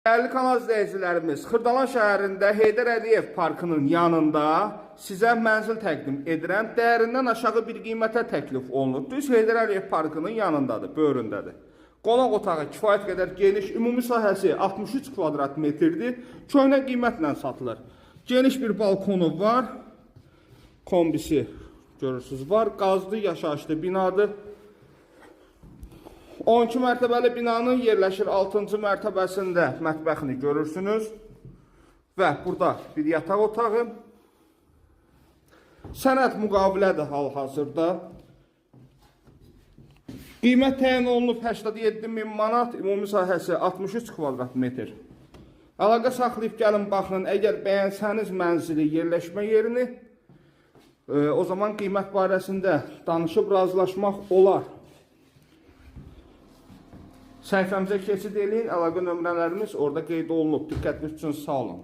Dəyərli kanal izləyicilərimiz, Xırdalan şəhərində Heydər Əliyev parkının yanında sizə mənzil təqdim edirəm. Dəyərindən aşağı bir qiymətə təklif olunur. Düz Heydər Əliyev parkının yanındadır, böyründədir. Qonaq otağı kifayət qədər geniş, ümumi sahəsi 63 kvadrat metrdir. Köhnə qiymətlə satılır. Geniş bir balkonu var. Kombisi görürsünüz var. Qazlı yaşayışlı binadır. 12 mərtəbəli binanın yerləşir 6-cı mərtəbəsində mətbəxini görürsünüz. Və burada bir yataq otağı. Sənəd müqavilədir hal-hazırda. Qiymət təyin olunub 87.000 manat, ümumi sahəsi 63 kvadrat metr. Əlaqə saxlayıb gəlin baxın, əgər bəyənsəniz mənzili, yerləşmə yerini, o zaman qiymət barəsində danışıb razılaşmaq olar. Səhifəmizə keçid eləyin, əlaqə nömrələrimiz orada qeyd olunub. Diqqətiniz üçün sağ olun.